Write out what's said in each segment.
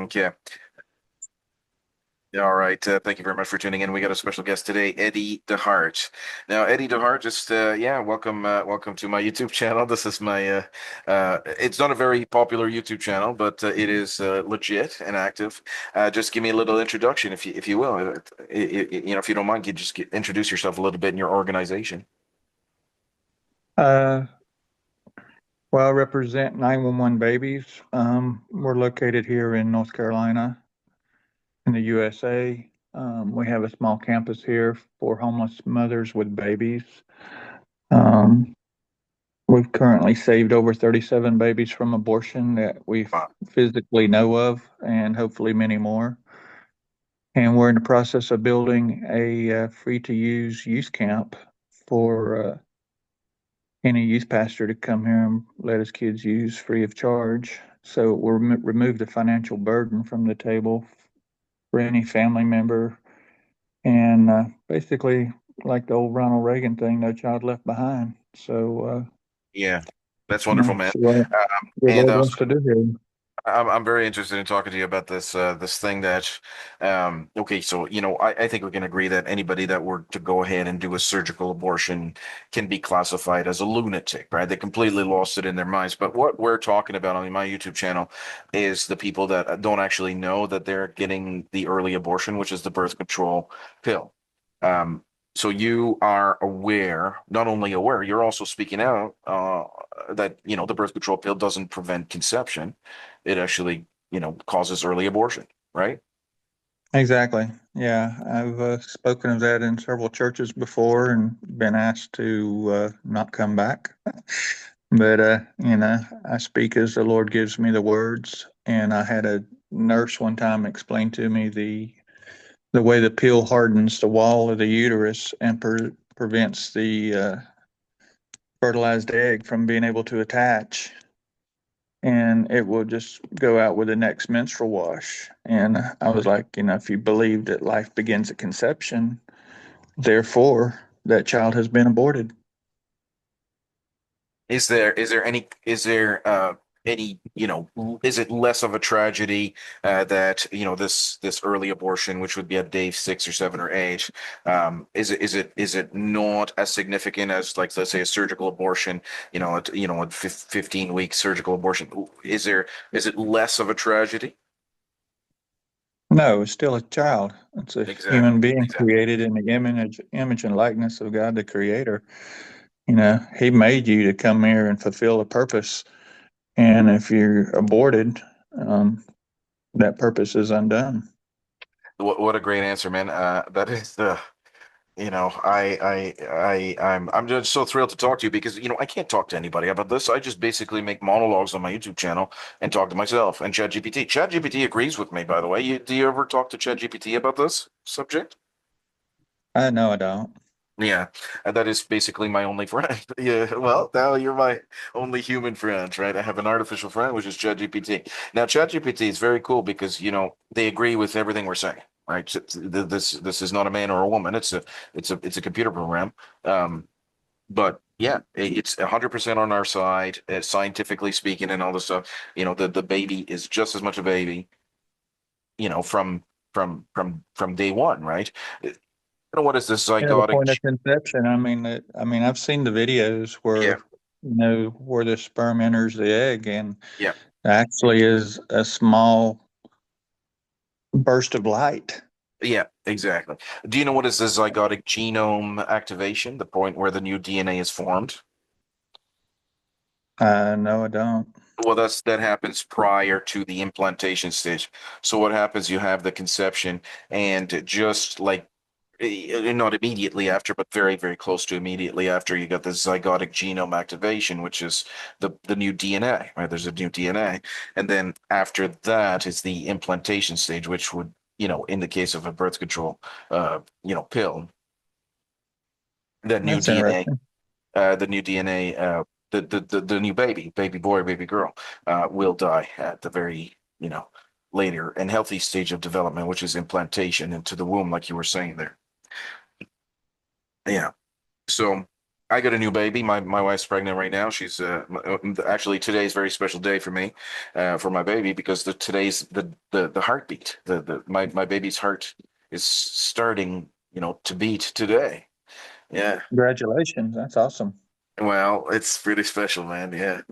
Okay. All right. Thank you very much for tuning in. We got a special guest today, Eddie DeHart. Now, Eddie DeHart, just yeah, welcome to my YouTube channel. This is my it's not a very popular YouTube channel, but it is legit and active. Just give me a little introduction, if you will. If you don't mind, you just introduce yourself a little bit in your organization. Uh, well, I represent 911 babies. We're located here in North Carolina in the USA. We have a small campus here for homeless mothers with babies. Um, we've currently saved over 37 babies from abortion that we Wow. physically know of, and hopefully many more. And we're in the process of building a free-to-use youth camp for any youth pastor to come here and let his kids use free of charge. So we'll remove the financial burden from the table for any family member. And basically, like the old Ronald Reagan thing, no child left behind. So, Yeah, that's wonderful, man. see what the And Lord wants to do here. I'm very interested in talking to you about this thing that okay, so I think we can agree that anybody that were to go ahead and do a surgical abortion can be classified as a lunatic, right? They completely lost it in their minds. But what we're talking about on my YouTube channel is the people that don't actually know that they're getting the early abortion, which is the birth control pill. Um, so you are aware, not only aware, you're also speaking out that the birth control pill doesn't prevent conception. It actually, causes early abortion, right? Exactly. Yeah, I've spoken of that in several churches before and been asked to not come back. But I speak as the Lord gives me the words. And I had a nurse one time explain to me the way the pill hardens the wall of the uterus and prevents the fertilized egg from being able to attach. And it will just go out with the next menstrual wash. And I was like, if you believe that life begins at conception, therefore that child has been aborted. Is there any is it less of a tragedy that this early abortion, which would be at day 6 or 7 or 8, is it not as significant as, like, let's say, a surgical abortion, a 15-week surgical abortion? Is it less of a tragedy? No, it's still a child. It's a Exactly. human being Exactly. created in the image and likeness of God, the Creator. He made you to come here and fulfill a purpose. And if you're aborted, um, that purpose is undone. What a great answer, man. That is the I'm just so thrilled to talk to you because I can't talk to anybody about this. I just basically make monologues on my YouTube channel and talk to myself and ChatGPT. ChatGPT agrees with me, by the way. Do you ever talk to ChatGPT about this subject? I know I don't. Yeah, that is basically my only friend. Yeah, well, now you're my only human friend, right? I have an artificial friend, which is ChatGPT. Now, ChatGPT is very cool because, they agree with everything we're saying, right? This is not a man or a woman. It's a computer program. But yeah, it's 100% on our side, scientifically speaking, and all this stuff. The baby is just as much a baby, from day one, right? What is this Yeah, the zygotic? point of conception. I've seen the videos Yeah, where the sperm enters the egg and yeah. actually is a small burst of light. Yeah, exactly. Do you know what is the zygotic genome activation, the point where the new DNA is formed? No, I don't. Well, that happens prior to the implantation stage. So what happens, you have the conception, and just like not immediately after, but very, very close to immediately after, you got the zygotic genome activation, which is the new DNA, right? There's a new DNA. And then after that is the implantation stage, which would, in the case of a birth control pill, the new That's DNA, interesting. the new DNA, the new baby boy, baby girl, will die at the very, later and healthy stage of development, which is implantation into the womb, like you were saying there. Yeah. So, I got a new baby. My wife's pregnant right now. She's actually today's a very special day for me, for my baby because today's the heartbeat. My baby's heart is starting, to beat today. Yeah. Congratulations. That's awesome. Well, it's really special, man. Yeah.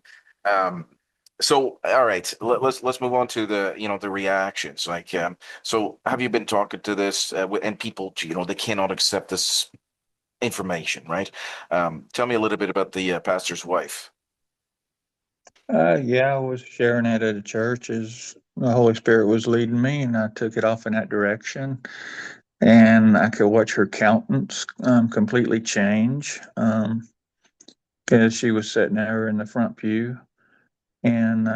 Um, so all right, let's move on to the reactions. Like, so have you been talking to this and people, they cannot accept this information, right? Tell me a little bit about the pastor's wife. Yeah, I was sharing it at a church as the Holy Spirit was leading me, and I took it off in that direction. And I could watch her countenance completely change as she was sitting there in the front pew. And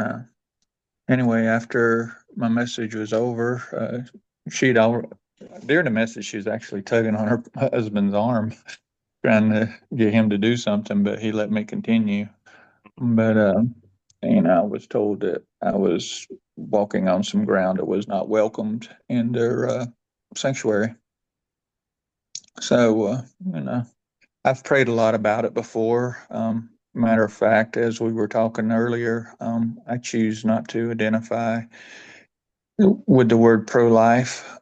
anyway, after my message was over, she'd al during the message, she was actually tugging on her husband's arm, trying to get him to do something, but he let me continue. But I was told that I was walking on some ground that was not welcomed in their sanctuary. So I've prayed a lot about it before. Matter of fact, as we were talking earlier, I choose not to identify with the word pro-life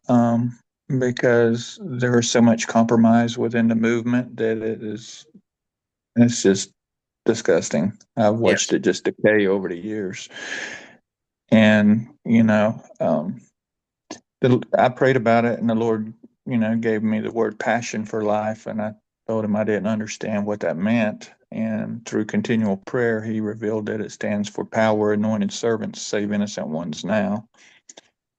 because there is so much compromise within the movement that it's just disgusting. I've watched Yes, it just decay over the years. And, I prayed about it and the Lord, gave me the word passion for life. And I told him I didn't understand what that meant. And through continual prayer, he revealed that it stands for power, anointed servants, save innocent ones now.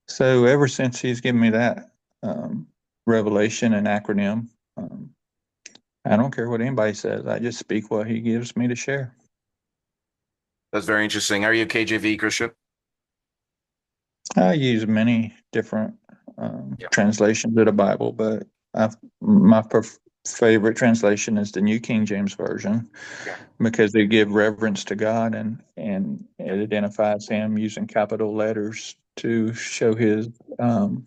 So ever since he's given me that um, revelation and acronym, I don't care what anybody says. I just speak what he gives me to share. that's very interesting. Are you a KJV Christian? I use many different Yeah. translations of the Bible, but my favorite translation is the New King James Version Yeah. because they give reverence to God and Yeah. it identifies Him using capital letters to show His um,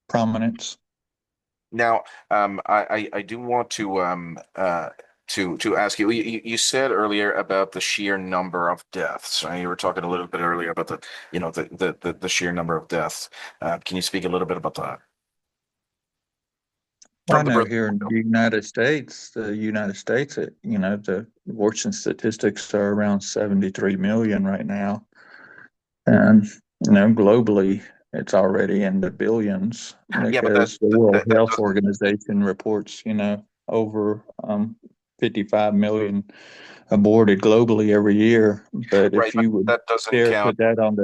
prominence. Now, I do want to ask you, you said earlier about the sheer number of deaths, right? You were talking a little bit earlier about the sheer number of deaths. Can you speak a little bit about that Well, I from the know birth here in control the United States, the abortion statistics are around 73 million right now. And, globally, it's already in the billions pill? Yeah, but because the World that Health doesn't Organization reports, over 55 million aborted globally every year. But right, if but you would that doesn't dare count put that on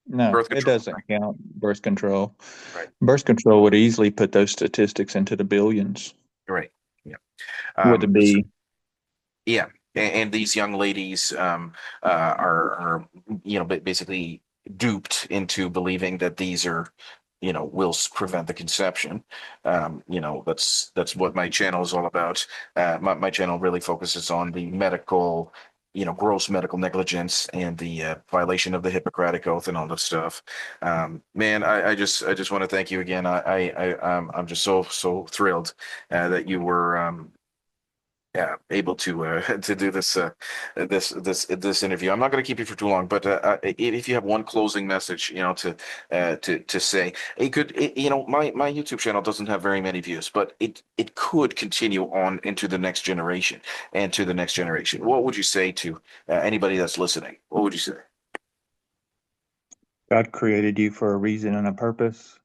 no, birth it control, doesn't count birth control. right? Birth control would easily put those statistics into the billions Right, right. Yeah. with a So, B. yeah, and these young ladies are basically duped into believing that these are will prevent the conception. That's what my channel is all about. My channel really focuses on the medical, gross medical negligence and the violation of the Hippocratic Oath and all that stuff. Man, I just want to thank you again. I'm just so thrilled that you were yeah, able to to do this interview. I'm not going to keep you for too long, but if you have one closing message, to say, my YouTube channel doesn't have very many views, but it could continue on into the next generation and to the next generation. What would you say to anybody that's listening? What would you say? God created you for a reason and a purpose.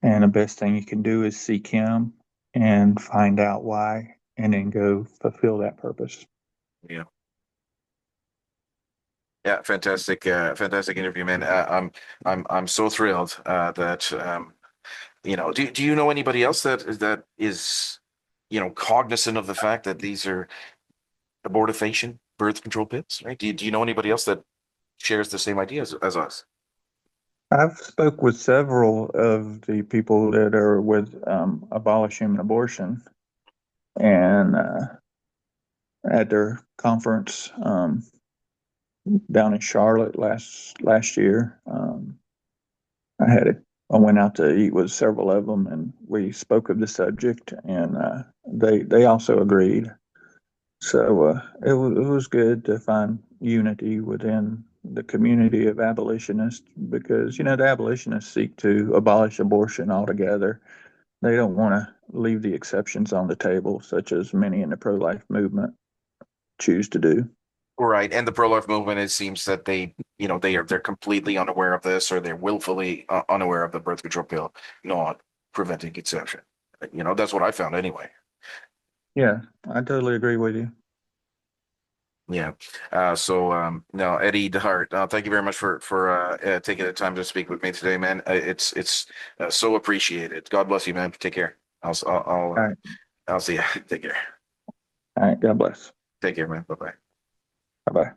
And the best thing you can do is seek Him and find out why, and then go fulfill that purpose. Yeah, yeah, fantastic interview, man. I'm so thrilled that do you know anybody else that is cognizant of the fact that these are abortifacient birth control pills, right? Do you know anybody else that shares the same ideas as us? I've spoke with several of the people that are with Abolish Human Abortion, and at their conference down in Charlotte last year, I went out to eat with several of them, and we spoke of the subject, and they also agreed. So it was good to find unity within the community of abolitionists because, the abolitionists seek to abolish abortion altogether. They don't want to leave the exceptions on the table, such as many in the pro-life movement choose to do. Right. And the pro-life movement, it seems that they're completely unaware of this, or they're willfully unaware of the birth control pill not preventing conception. That's what I found anyway. Yeah, I totally agree with you. Yeah. No, Eddie DeHart, thank you very much for taking the time to speak with me today, man. It's so appreciated. God bless you, man. Take care. All right. I'll see you. Take care. All right. God bless. Take care, man. Bye bye. Bye bye.